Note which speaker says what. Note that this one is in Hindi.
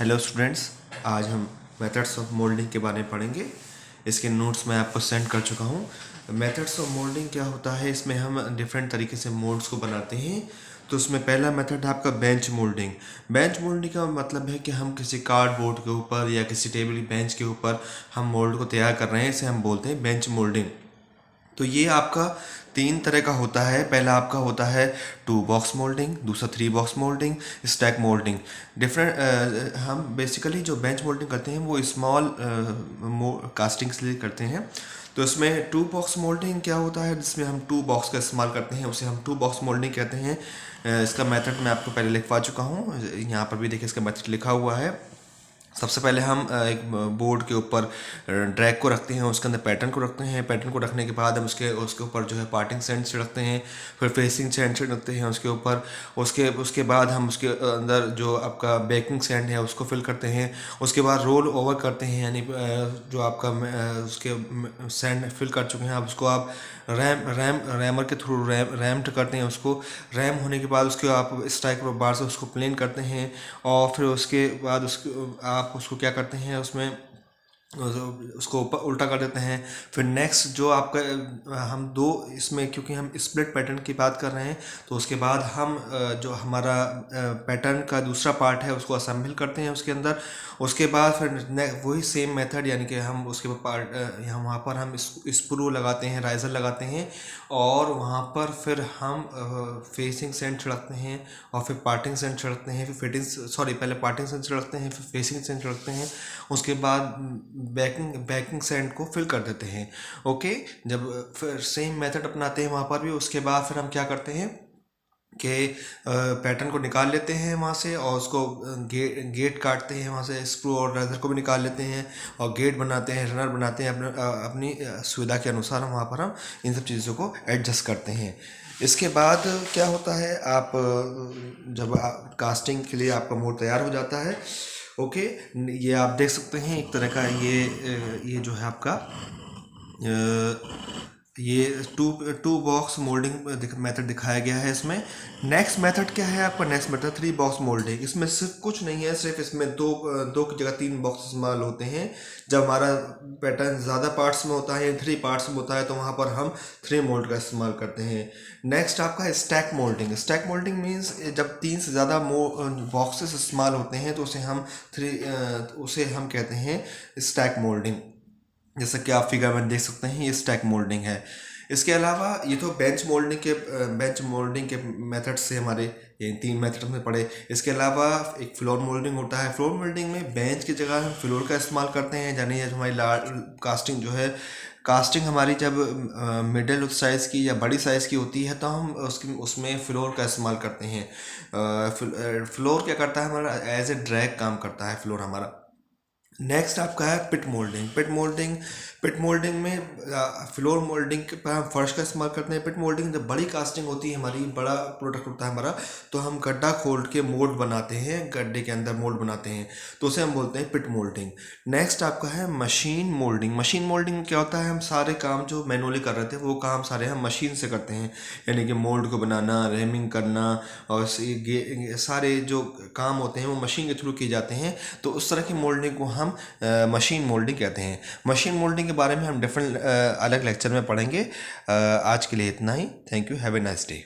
Speaker 1: हेलो स्टूडेंट्स, आज हम मेथड्स ऑफ मोल्डिंग के बारे में पढ़ेंगे। इसके नोट्स मैं आपको सेंड कर चुका हूँ। मेथड्स ऑफ मोल्डिंग क्या होता है, इसमें हम डिफरेंट तरीके से मोल्ड्स को बनाते हैं। तो उसमें पहला मेथड है आपका बेंच मोल्डिंग। बेंच मोल्डिंग का मतलब है कि हम किसी कार्डबोर्ड के ऊपर या किसी टेबल बेंच के ऊपर हम मोल्ड को तैयार कर रहे हैं, इसे हम बोलते हैं बेंच मोल्डिंग। तो ये आपका तीन तरह का होता है। पहला आपका होता है 2 बॉक्स मोल्डिंग, दूसरा 3 box moulding, stack moulding. Different हम बेसिकली जो बेंच मोल्डिंग करते हैं वो स्मॉल कास्टिंग के लिए करते हैं। तो इसमें 2 बॉक्स मोल्डिंग क्या होता है, जिसमें हम 2 बॉक्स का इस्तेमाल करते हैं, उसे हम 2 बॉक्स मोल्डिंग कहते हैं। इसका मेथड मैं आपको पहले लिखवा चुका हूँ, यहाँ पर भी देखिए इसका मेथड लिखा हुआ है। सबसे पहले हम एक बोर्ड के ऊपर ड्रैग को रखते हैं, उसके अंदर पैटर्न को रखते हैं। पैटर्न को रखने के बाद हम उसके उसके ऊपर जो है पार्टिंग सेंट्स रखते हैं, फिर फेसिंग सेंट्स रखते हैं उसके ऊपर। उसके बाद हम उसके अंदर जो आपका बेकिंग सैंड है उसको फिल करते हैं। उसके बाद रोल ओवर करते हैं, यानी जो आपका उसके सैंड फिल कर चुके हैं आप उसको आप रैमर के थ्रू रैम्ड करते हैं। उसको रैम होने के बाद उसके आप स्ट्राइक बार से उसको प्लेन करते हैं, और फिर उसके बाद आप उसको क्या करते हैं, उसमें उसको ऊपर उल्टा कर देते हैं। फिर नेक्स्ट जो आपका हम दो इसमें, क्योंकि हम स्प्लिट पैटर्न की बात कर रहे हैं, तो उसके बाद हम जो हमारा पैटर्न का दूसरा पार्ट है उसको असेंबल करते हैं उसके अंदर। उसके बाद फिर वही सेम मेथड, यानी कि हम उसके पार्ट यहाँ वहाँ पर हम स्क्रू लगाते हैं, राइजर लगाते हैं, और वहाँ पर फिर हम फेसिंग सेंट छिड़कते हैं, और फिर पार्टिंग सेंट छिड़कते हैं, फिर पहले पार्टिंग सेंट छिड़कते हैं, फिर फेसिंग सेंट छिड़कते हैं। उसके बाद बैकिंग सैंड को फिल कर देते हैं। ओके, जब फिर सेम मेथड अपनाते हैं वहाँ पर भी। उसके बाद फिर हम क्या करते हैं कि पैटर्न को निकाल लेते हैं वहाँ से, और उसको गेट काटते हैं वहाँ से, स्क्रू और राइजर को भी निकाल लेते हैं, और गेट बनाते हैं, रनर बनाते हैं। अपनी सुविधा के अनुसार हम वहाँ पर हम इन सब चीज़ों को एडजस्ट करते हैं। इसके बाद क्या होता है, आप जब कास्टिंग के लिए आपका मोड तैयार हो जाता है। ओके, ये आप देख सकते हैं एक तरह का ये जो है आपका ये टू बॉक्स मोल्डिंग मेथड दिखाया गया है इसमें। नेक्स्ट मेथड क्या है आपका, नेक्स्ट मेथड 3 बॉक्स मोल्डिंग। इसमें सिर्फ कुछ नहीं है, सिर्फ इसमें दो की जगह 3 बॉक्स इस्तेमाल होते हैं। जब हमारा पैटर्न ज़्यादा पार्ट्स में होता है, 3 पार्ट्स में होता है, तो वहाँ पर हम 3 मोल्ड का इस्तेमाल करते हैं। नेक्स्ट आपका stack moulding. Stack moulding means जब 3 से ज़्यादा बॉक्सेस इस्तेमाल होते हैं तो उसे हम कहते हैं स्टैक मोल्डिंग। जैसा कि आप फिगर में देख सकते हैं, ये स्टैक मोल्डिंग है। इसके अलावा ये तो बेंच मोल्डिंग के मेथड से हमारे ये 3 मेथड में पड़े। इसके अलावा एक फ्लोर मोल्डिंग होता है। फ्लोर मोल्डिंग में बेंच की जगह हम फ्लोर का इस्तेमाल करते हैं, यानी जब हमारी कास्टिंग जो है, कास्टिंग हमारी जब मिडिल साइज़ की या बड़ी साइज़ की होती है तो हम उसमें फ्लोर का इस्तेमाल करते हैं। फ्लोर क्या करता है, हमारा एज ए ड्रैग काम करता है फ्लोर हमारा। नेक्स्ट आपका है पिट मोल्डिंग। पिट मोल्डिंग में फ्लोर मोल्डिंग पर हम फर्श का इस्तेमाल करते हैं। पिट मोल्डिंग जब बड़ी कास्टिंग होती है, हमारी बड़ा प्रोडक्ट होता है हमारा, तो हम गड्ढा खोल के मोल्ड बनाते हैं, गड्ढे के अंदर मोल्ड बनाते हैं, तो उसे हम बोलते हैं पिट मोल्डिंग। नेक्स्ट आपका है मशीन मोल्डिंग। मशीन मोल्डिंग में क्या होता है, हम सारे काम जो मैनुअली कर रहे थे वो काम सारे हम मशीन से करते हैं, यानी कि मोल्ड को बनाना, रेमिंग करना, और सारे जो काम होते हैं वो मशीन के थ्रू किए जाते हैं। तो उस तरह की मोल्डिंग को हम मशीन मोल्डिंग कहते हैं। मशीन मोल्डिंग के बारे में हम डिफरेंट अलग लेक्चर में पढ़ेंगे। आज के लिए इतना ही। Thank you, have a nice day.